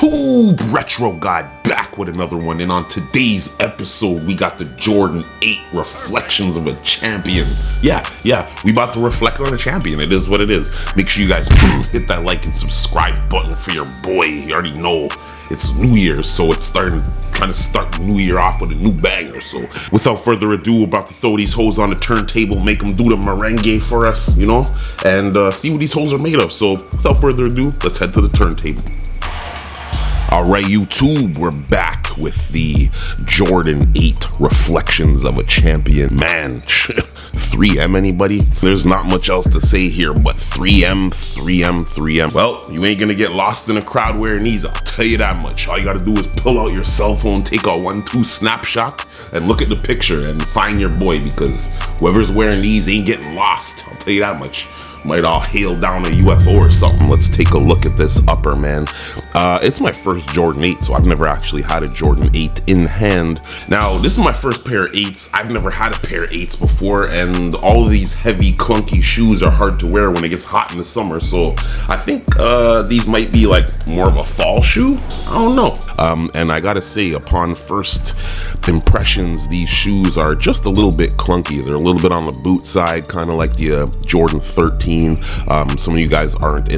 YouTube Retro Guy back with another one, and on today's episode we got the Jordan 8 Reflections of a Champion. Yeah, we about to reflect on a champion. It is what it is. Make sure you guys hit that like and subscribe button for your boy. You already know it's New Year's, so it's trying to start the new year off with a new banger. So without further ado, we're about to throw these hoes on the turntable, make them do the merengue for us, you know, and see what these hoes are made of. So without further ado, let's head to the turntable. Alright, YouTube, we're back with the Jordan 8 Reflections of a Champion. Man, 3M, anybody? There's not much else to say here, but 3M. Well, you ain't gonna get lost in a crowd wearing these, I'll tell you that much. All you gotta do is pull out your cell phone, take a 1-2 snapshot, and look at the picture and find your boy, because whoever's wearing these ain't getting lost. I'll tell you that much. Might all hail down a UFO or something. Let's take a look at this upper, man. It's my first Jordan 8, so I've never actually had a Jordan 8 in hand. Now, this is my first pair of 8s. I've never had a pair of 8s before, and all of these heavy, clunky shoes are hard to wear when it gets hot in the summer, so I think these might be like more of a fall shoe? I don't know. And I gotta say, upon first impressions, these shoes are just a little bit clunky. They're a little bit on the boot side, kind of like the Jordan 13. Some of you guys aren't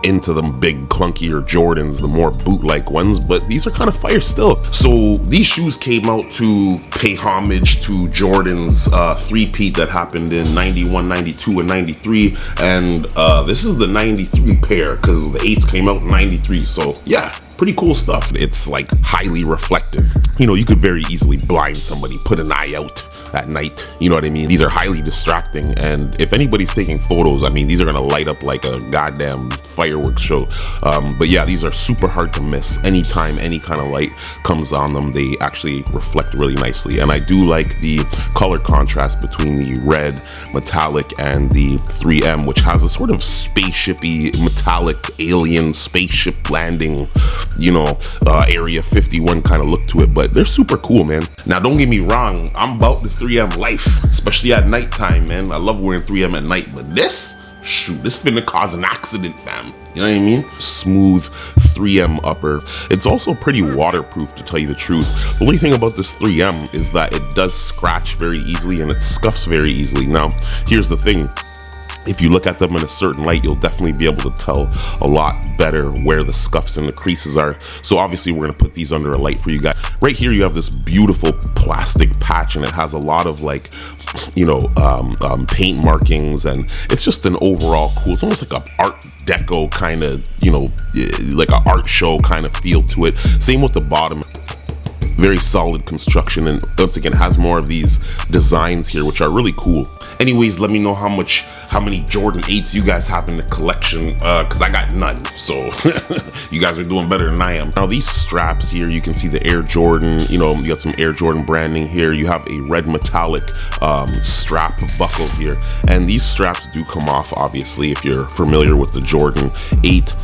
into them big clunkier Jordans, the more boot-like ones, but these are kind of fire still. So these shoes came out to pay homage to Jordan's three-peat that happened in 91, 92, and 93, and this is the 93 pair, because the 8s came out in 93, so yeah, pretty cool stuff. It's like highly reflective. You know, you could very easily blind somebody, put an eye out at night, you know what I mean? These are highly distracting, and if anybody's taking photos, I mean, these are gonna light up like a goddamn fireworks show. But yeah, these are super hard to miss. Anytime any kind of light comes on them, they actually reflect really nicely. And I do like the color contrast between the red metallic and the 3M, which has a sort of spaceshipy metallic alien spaceship landing, you know, Area 51 kind of look to it, but they're super cool, man. Now, don't get me wrong, I'm about the 3M life, especially at nighttime, man. I love wearing 3M at night, but this finna cause an accident, fam. You know what I mean? Smooth 3M upper. It's also pretty waterproof, to tell you the truth. The only thing about this 3M is that it does scratch very easily and it scuffs very easily. Now, here's the thing. If you look at them in a certain light, you'll definitely be able to tell a lot better where the scuffs and the creases are. So obviously we're gonna put these under a light for you guys. Right here you have this beautiful plastic patch, and it has a lot of like, you know, paint markings, and it's just an overall cool, it's almost like a art deco kind of, you know, like an art show kind of feel to it. Same with the bottom. Very solid construction, and once again has more of these designs here, which are really cool. Anyways, let me know how many Jordan 8s you guys have in the collection, because I got none, so you guys are doing better than I am. Now these straps here, you can see the Air Jordan, you know, you got some Air Jordan branding here. You have a red metallic strap buckle here, and these straps do come off, obviously, if you're familiar with the Jordan 8.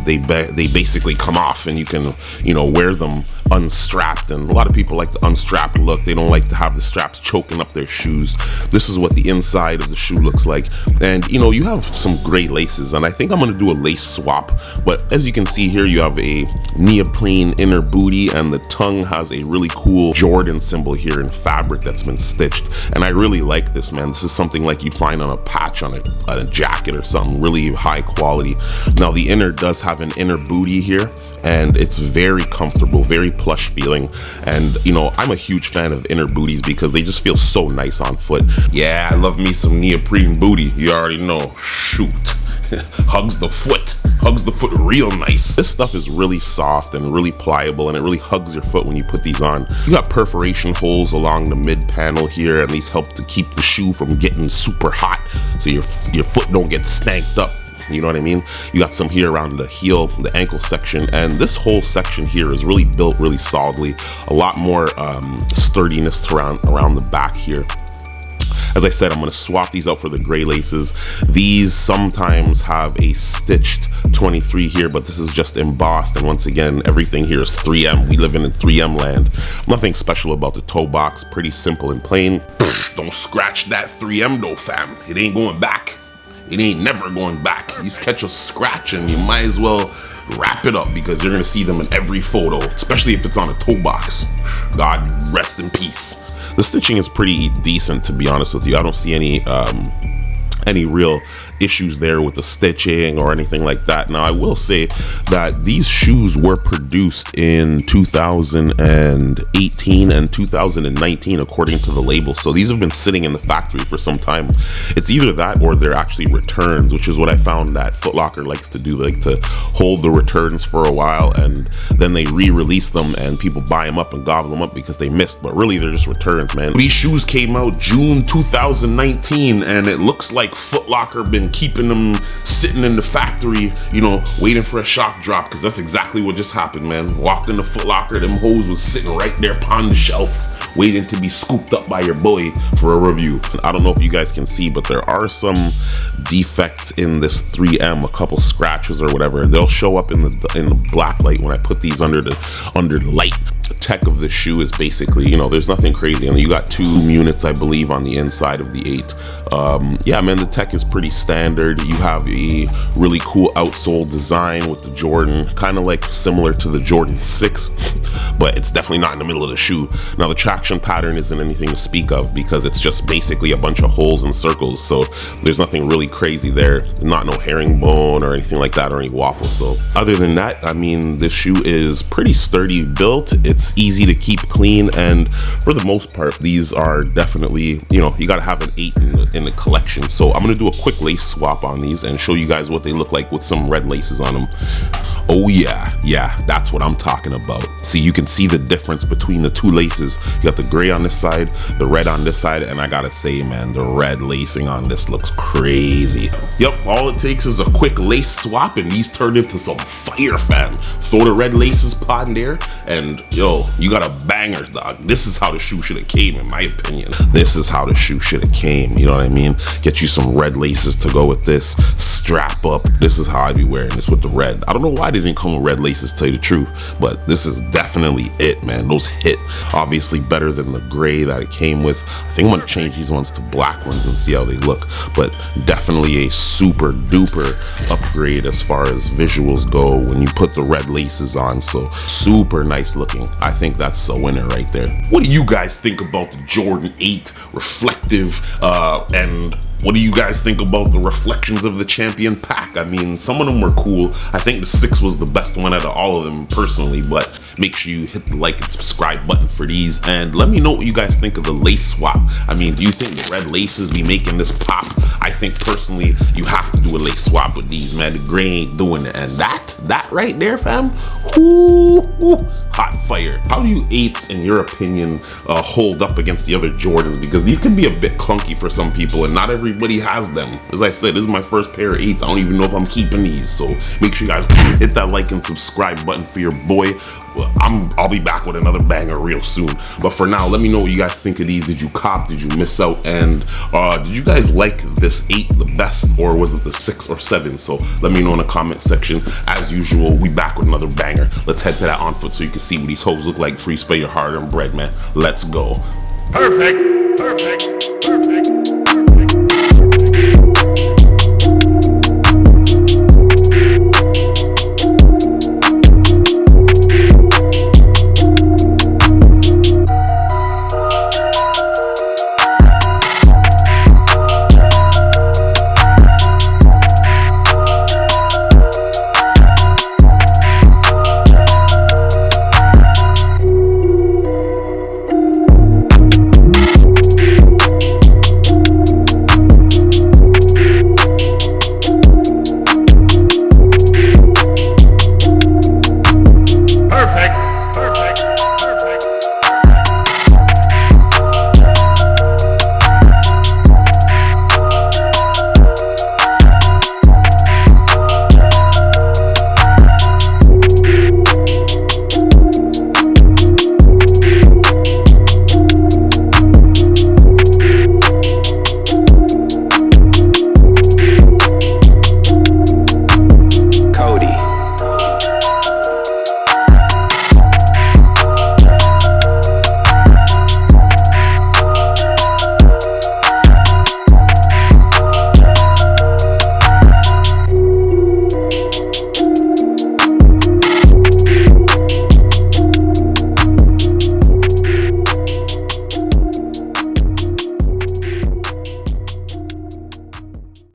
They basically come off, and you can, you know, wear them unstrapped, and a lot of people like the unstrapped look. They don't like to have the straps choking up their shoes. This is what the inside of the shoe looks like, and you know, you have some great laces, and I think I'm gonna do a lace swap. But as you can see here, you have a neoprene inner booty, and the tongue has a really cool Jordan symbol here in fabric that's been stitched, and I really like this, man. This is something like you'd find on a patch on a jacket or something, really high quality. Now the inner does have an inner booty here, and it's very comfortable, very plush feeling, and you know, I'm a huge fan of inner booties because they just feel so nice on foot. Yeah, I love me some neoprene booty, you already know. Shoot. Hugs the foot real nice. This stuff is really soft and really pliable, and it really hugs your foot when you put these on. You got perforation holes along the mid panel here, and these help to keep the shoe from getting super hot, so your foot don't get stanked up. You know what I mean? You got some here around the heel, the ankle section, and this whole section here is really built really solidly. A lot more sturdiness around the back here. As I said, I'm going to swap these out for the gray laces. These sometimes have a stitched 23 here, but this is just embossed, and once again, everything here is 3M. We live in a 3M land. Nothing special about the toe box, pretty simple and plain. Don't scratch that 3M though, fam. It ain't going back. It ain't never going back. You catch a scratch and you might as well wrap it up, because you're gonna see them in every photo, especially if it's on a toe box. God rest in peace. The stitching is pretty decent, to be honest with you. I don't see any real issues there with the stitching or anything like that. Now, I will say that these shoes were produced in 2018 and 2019 according to the label, so these have been sitting in the factory for some time. It's either that or they're actually returns, which is what I found that Footlocker likes to do. They like to hold the returns for a while and then they re-release them and people buy them up and gobble them up because they missed, but really they're just returns, man. These shoes came out June 2019 and it looks like Footlocker been keeping them sitting in the factory, you know, waiting for a shock drop, because that's exactly what just happened, man. Walked in the Footlocker, them hoes was sitting right there upon the shelf waiting to be scooped up by your boy for a review. I don't know if you guys can see, but there are some defects in this 3M, a couple scratches or whatever. They'll show up in the black light when I put these under the light. The tech of the shoe is basically, you know, there's nothing crazy, and you got 2 units, I believe, on the inside of the 8. Yeah, man, the tech is pretty standard. You have a really cool outsole design with the Jordan, kind of like similar to the Jordan 6, but it's definitely not in the middle of the shoe. Now, the traction pattern isn't anything to speak of because it's just basically a bunch of holes and circles, so there's nothing really crazy there. Not no herringbone or anything like that, or any waffle. So other than that, I mean, this shoe is pretty sturdy built. It's easy to keep clean, and for the most part, these are definitely, you know, you gotta have an 8 in the collection. So I'm gonna do a quick lace swap on these and show you guys what they look like with some red laces on them. Oh yeah, that's what I'm talking about. See, you can see the difference between the 2 laces. You got the gray on this side, the red on this side, and I gotta say, man, the red lacing on this looks crazy. Yep, all it takes is a quick lace swap and these turn into some fire, fam. Throw the red laces pot in there and yo, you got a banger, dog. This is how the shoe should have came, in my opinion. This is how the shoe should have came, you know what I mean? Get you some red laces to go with this, strap up. This is how I'd be wearing this with the red. I don't know why they didn't come with red laces, to tell you the truth, but this is definitely it, man. Those hit. Obviously better than the gray that it came with. I think I'm gonna change these ones to black ones and see how they look, but definitely a super duper upgrade as far as visuals go when you put the red laces on. So super nice looking. I think that's a winner right there. What do you guys think about the Jordan 8 reflective and what do you guys think about the reflections of the Champion pack? I mean, some of them were cool. I think the 6 was the best one out of all of them personally, but make sure you hit the like and subscribe button for these, and let me know what you guys think of the lace swap. I mean, do you think the red laces be making this pop? I think personally you have to do a lace swap with these, man. The gray ain't doing it, and that right there, fam, ooh, hot fire. How do you 8s, in your opinion, hold up against the other Jordans? Because these can be a bit clunky for some people, and not everybody has them. As I said, this is my first pair of 8s. I don't even know if I'm keeping these, so make sure you guys hit that like and subscribe button for your boy. I'll be back with another banger real soon, but for now, let me know what you guys think of these. Did you cop? Did you miss out? And did you guys like this 8 the best, or was it the 6 or 7? So let me know in the comment section. As usual, we back with another banger. Let's head to that on foot so you can see what these hoes look like. Free spray your hard-earned bread, man. Let's go. Perfect.